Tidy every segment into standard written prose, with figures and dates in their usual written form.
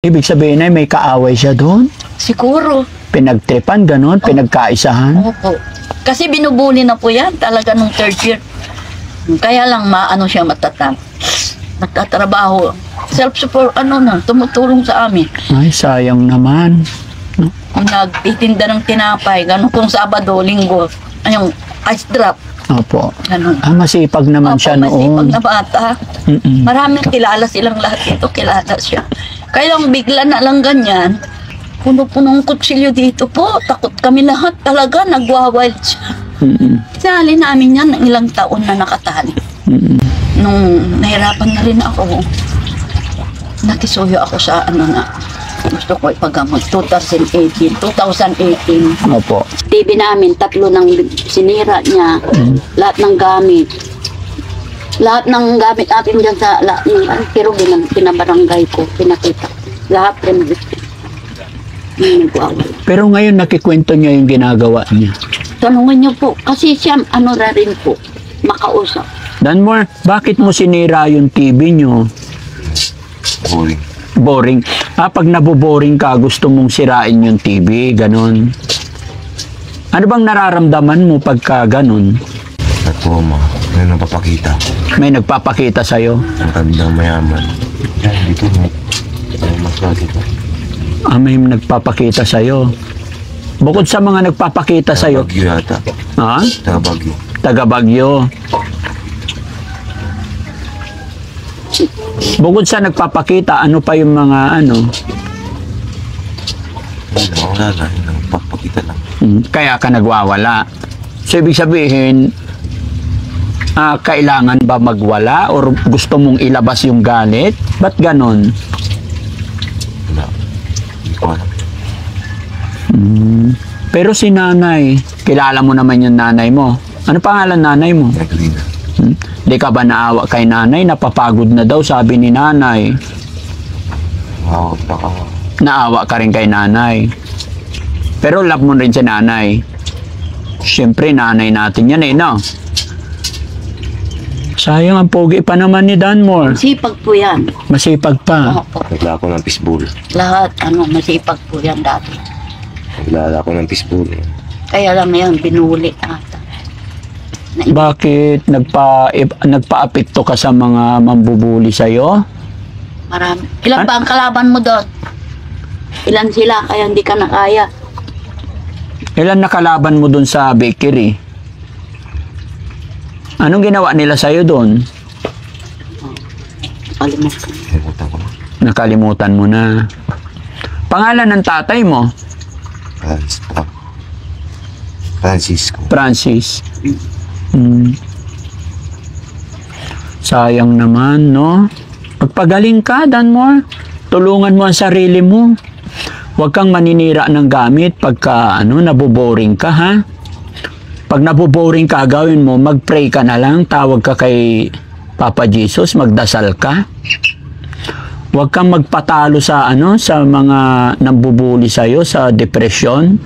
Ibig sabihin ay may kaaway siya doon? Siguro. Pinagtripan, ganon? Pinagkaisahan? Opo. Kasi binubuli na po yan talaga nung 3rd year. Kaya lang maano siya magtatrabaho. Self-support, tumutulong sa amin. Ay, sayang naman. Nagtitinda ng tinapay, gano'n kung Sabado, Linggo, yung ice drop. Opo. Ganun. Masipag naman siya noon. Masipag na bata. Maraming kilala silang lahat dito, kilala siya. Kaya lang bigla na lang ganyan, puno-punong kutsilyo dito po. Takot kami lahat talaga, nagwawild siya. Sali namin yan ng ilang taon na nakatali. Nung nahirapan na rin ako, nakisuyo ako sa gusto ko ipagamot, 2018. Opo. TV namin, 3 ng sinira niya, lahat ng gamit. Lahat ng gamit natin dyan sa pero pinabarangay ko, pinakita. Lahat Pero ngayon nakikwento niya yung ginagawa niya. Tanungin niyo po, kasi siya rin po, makausap. Danmore, bakit mo sinira yung TV niyo? Boring. Pag naboboring ka, gusto mong sirain yung TV, ganon. Ano bang nararamdaman mo pagka ganon? May nagpapakita. May nagpapakita sa'yo? Matandang mayaman. Dito may maswagi pa. May nagpapakita sa'yo. Bukod sa mga nagpapakita sa'yo. Taga-Bagyo yata. Ha? Taga-Bagyo. Taga-Bagyo. Bukod sa nagpapakita, ano pa yung mga Wala na. Nagpapakita lang. Kaya ka nagwawala. So, ibig sabihin, kailangan ba magwala or gusto mong ilabas yung galit? Ba't ganon? Wala. Hindi ko alam. Pero si nanay, kilala mo naman yung nanay mo. Ano pangalan nanay mo? Naglina. Di ka ba naawa kay nanay? Napapagod na daw, sabi ni nanay. Wow, baka. Naawa ka rin kay nanay. Pero love mo rin si nanay. Siyempre, nanay natin yan no? Sayang, ang pogi pa naman ni Danmore. Masipag po yan. Masipag pa. Opo. Nagla ako ng fishbowl. Lahat, masipag po yan dati. Naglala ako ng fishbowl. Kaya lang yan, binuli ata. Bakit nagpa-apekto ka sa mga mambubuli sa'yo? Marami. Ilan ba ang kalaban mo doon? Ilan sila, kaya hindi ka na kaya. Ilan nakalaban mo dun sa bakery? Anong ginawa nila sa'yo dun? Kalimutan. Nakalimutan ko na. Nakalimutan mo na. Pangalan ng tatay mo? Francisco. Francis. Sayang naman, no? Pagpagaling ka, Danmore. Tulungan mo ang sarili mo. Huwag kang maninira ng gamit pagka naboboring ka, ha? Pag naboboring ka, gawin mo, mag-pray ka na lang, tawag ka kay Papa Jesus, magdasal ka. Huwag kang magpatalo sa sa mga nambubuli sa'yo, sa depresyon.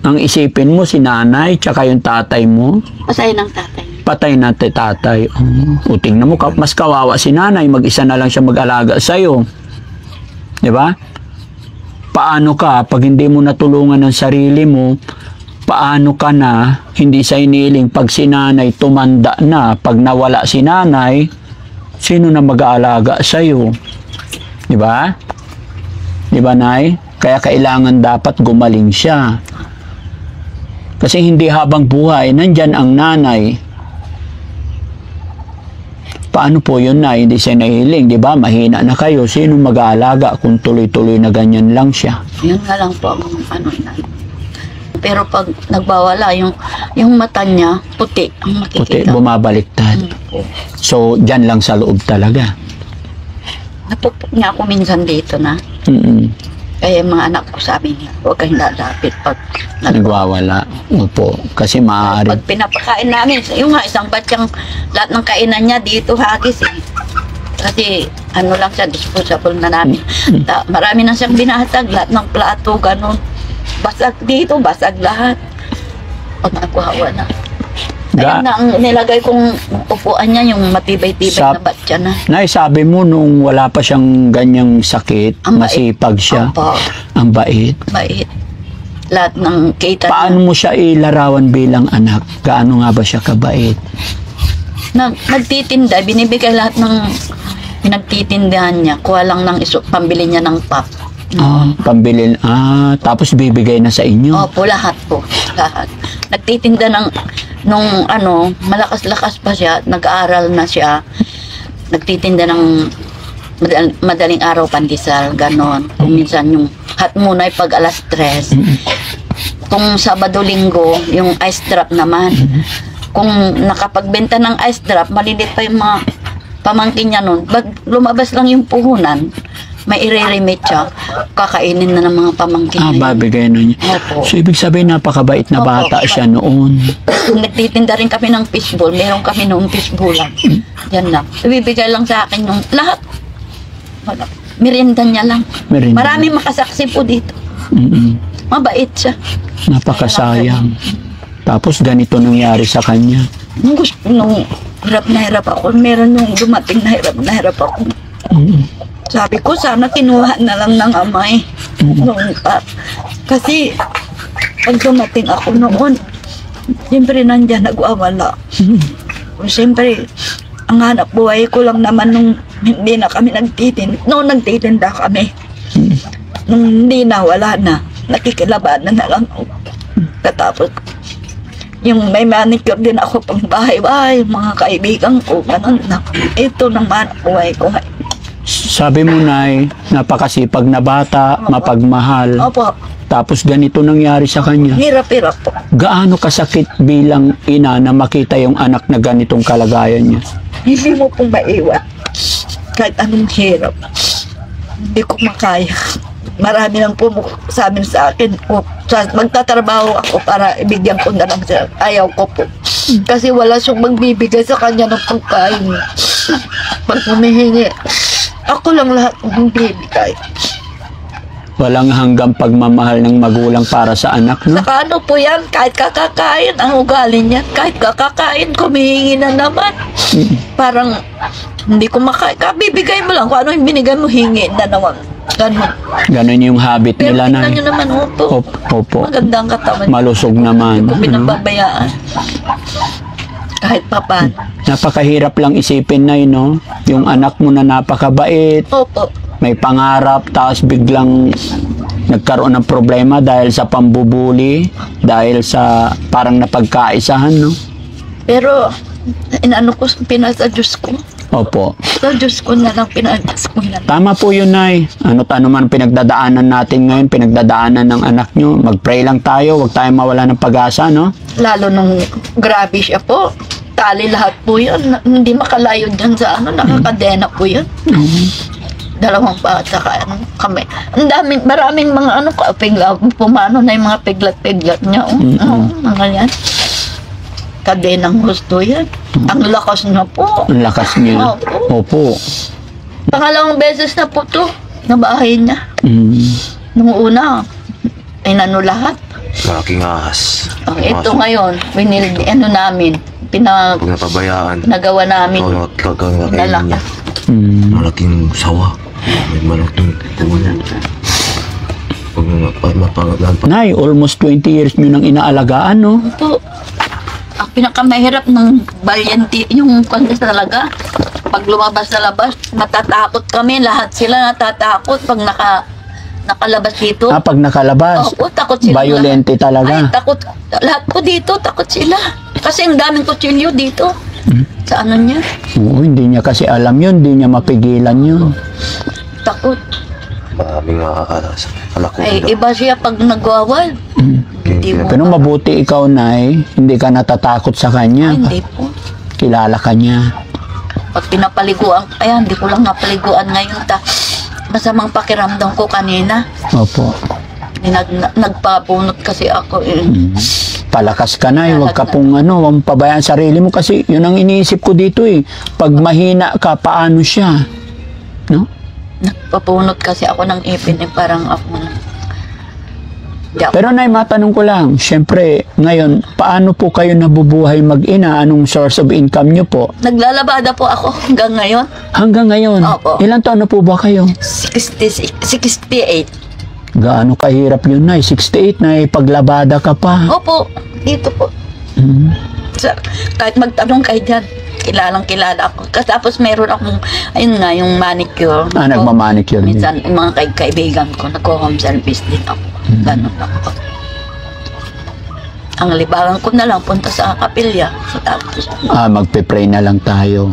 Ang isipin mo si nanay, tsaka yung tatay mo. Pasay ng tatay. Patay na tatay. Tingnan mo, mas kawawa si nanay, mag-isa na lang siya mag-alaga sa'yo. Di ba? Paano ka, pag hindi mo natulungan ang sarili mo, paano ka na, hindi sa iniling, pag si nanay tumanda na, pag nawala si nanay, sino na mag-aalaga sa'yo? Di ba? Di ba, Nay? Kaya kailangan dapat gumaling siya. Kasi hindi habang buhay, nandyan ang nanay. Paano po yun, Nay? Hindi siya nahiling, di ba? Mahina na kayo. Sino mag-aalaga kung tuloy-tuloy na ganyan lang siya? Yun nga lang po ang na. Pero pag nagbawala, yung mata niya, puti ang Puti, makikita. bumabaliktad. So, dyan lang sa loob talaga. Napupok niya ako minsan dito na. Kaya yung mga anak ko sabi niya, huwag kang lalapit pag Nagwawala. Opo. Kasi maaari. Pag pinapakain namin, yung isang batyang lahat ng kainan niya dito hagis eh. Kasi lang siya, disposable na namin. Marami na siyang binahatag, lahat ng plato, ganun. Basag dito, basag lahat. Pag nagwawa na. Kaya na ang nilagay kong upuan niya, yung matibay-tibay Sa- na batya na. Nay, sabi mo nung wala pa siyang ganyang sakit, Ang bait. masipag siya, Opo, ang bait. bait. Lahat ng kita Paano mo siya ilarawan bilang anak? Gaano nga ba siya kabait? Nagtitinda, binibigay lahat ng pinagtitindahan niya. Kuha lang ng pambili niya ng pop. Pambilin. Tapos bibigay na sa inyo. Opo, lahat po. Lahat. Nagtitinda nung malakas-lakas pa siya, nag-aaral na siya. Nagtitinda ng madaling araw pandesal, ganon. Kung minsan yung hot muna ay pag alas 3. Kung Sabado-Linggo, yung ice drop naman. Kung nakapagbenta ng ice drop, malilit pa yung mga pamangkin niya nun. Lumabas lang yung puhunan, may i-remit siya, kakainin na ng mga pamangkin niya. Babigay na niya. Opo. So, ibig sabihin, napakabait na Opo. bata siya noon. Kung nagtitinda rin kami ng fishball, meron kami noong fishballan. Yan lang. Ibibigay lang sa akin yung lahat. Wala. Merienda niya lang. Merienda. Marami makasaksi po dito. Mabait siya. Napakasayang. Tapos ganito nangyari sa kanya. Nung hirap na hirap ako, meron yung dumating na hirap ako. Sabi ko, sana kinuha na lang ng amay. Kasi, pag dumating ako noon, siyempre nandiyan nagwawala. Siyempre, ang hanap buhay ko lang naman nung hindi na kami nagtitinda. Noong nagtitinda kami. Nung hindi na, wala na. Nakikilabanan na lang ako. Katapos, yung may manicure din ako pang bahay-bahay, mga kaibigan ko, ganun na. Ito naman, buhay ko. Sabi mo, Nay, napakasipag na bata, mapagmahal. Opo, Tapos ganito nangyari sa kanya. hirap-hirap po. Gaano kasakit bilang ina na makita yung anak na ganitong kalagayan niya? Hindi mo pong maiwan. Kahit anong hirap. Hindi ko makaya. Marami lang po sabi sa akin, magtatrabaho ako para ibigyan ko na lang siya. Ayaw ko po. Kasi wala siyang magbibigay sa kanya ng pagkain. Pag humihingi, ako lang lahat ng bibigay. Walang hanggang pagmamahal ng magulang para sa anak, no? Saka ano po yan, kahit kakakain, ang ugali niya, kahit kakakain, kumihingi na naman. Parang, hindi ko makain. Bibigay mo lang, kung ano yung binigay mo, hingi na naman. Ganun. Ganon yung habit Pero nila, tingnan Nay. nyo naman, opo. Opo. Magandang katawan. Malusog naman. Hindi ko ano? pinababayaan. Kahit papan. Napakahirap lang isipin, Nay, no? Yung anak mo na napakabait, Opo. may pangarap, tapos biglang nagkaroon ng problema dahil sa pambubuli, dahil sa parang napagkaisahan, no? Pero, inano ko, pinasa Diyos ko. Opo. Sa Diyos ko na lang, pinasa ko na lang. Tama po yun, Nay. Ano't ano man pinagdadaanan natin ngayon, pinagdadaanan ng anak nyo, mag-pray lang tayo, huwag tayong mawala ng pag-asa, no? Lalo nung grabe siya po. Tali lahat po yun. Hindi makalayo dyan sa ano, nakakadena po yun. Dalawang bata ka, ano, kami. Ang daming, maraming mga ano, pigla, pumano na yung mga piglat-piglat niya. Mga yan. Kadenang gusto yan. Ang lakas niya po. Ang lakas niya. Opo. Pangalawang beses na po to, na bahay niya. Nung una, inano lahat. Malaking ahas. Ito ngayon, ano namin, Pag napabayaan, pinagawa namin. kakain Nalaki. niya. Malaking sawa. May malaking puno. Pag mapangalan Nay, almost 20 years nyo nang inaalagaan, no? Ito, ang pinakamahirap ng balyante, yung kanya talaga, pag lumabas sa labas, natatakot kami, lahat sila natatakot pag nakalabas dito. Pag nakalabas, Opo, takot sila. violente Ay, talaga. takot. Lahat po dito, takot sila. Kasi ang daming kutsilyo dito. Sa ano niya, Oo, hindi niya kasi alam yun, hindi niya mapigilan yun. takot. maraming ahas. Anak ko. Ay, iba siya pag nagwawal. Hindi mo. Pero mabuti ikaw, Nay, hindi ka natatakot sa kanya. Hindi po. Kilala ka niya. Pag pinapaliguan, ayan, hindi ko lang napaliguan ngayon. Masamang pakiramdam ko kanina. Opo. Nagpabunot kasi ako eh. Palakas ka, Nay. Huwag ka pong huwag mong pabayaan sarili mo kasi yun ang iniisip ko dito eh. Pag mahina ka, paano siya? No? Nagpabunot kasi ako ng ipin eh, parang ako Di ako- Pero Nay, matanong ko lang, syempre, ngayon, paano po kayo nabubuhay mag-ina? Anong source of income nyo po? Naglalabada po ako hanggang ngayon. Hanggang ngayon, Opo. ilang taon na po ba kayo? 68. Gaano kahirap yun, Nay? 68 na paglabada ka pa. Opo, dito po. Mm. Sir, kahit magtanong kayo dyan, kilala ako. Tapos meron akong, ayun nga, yung manicure. Nagmamanicure din. Minsan, yung mga kaibigan ko, nag-home service din ako. Ganun ako. Ang libangan ko na lang, punta sa kapilya. Tapos, Magpe-pray na lang tayo.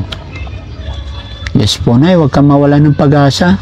Yes po, Nay, huwag kang mawala ng pag-asa.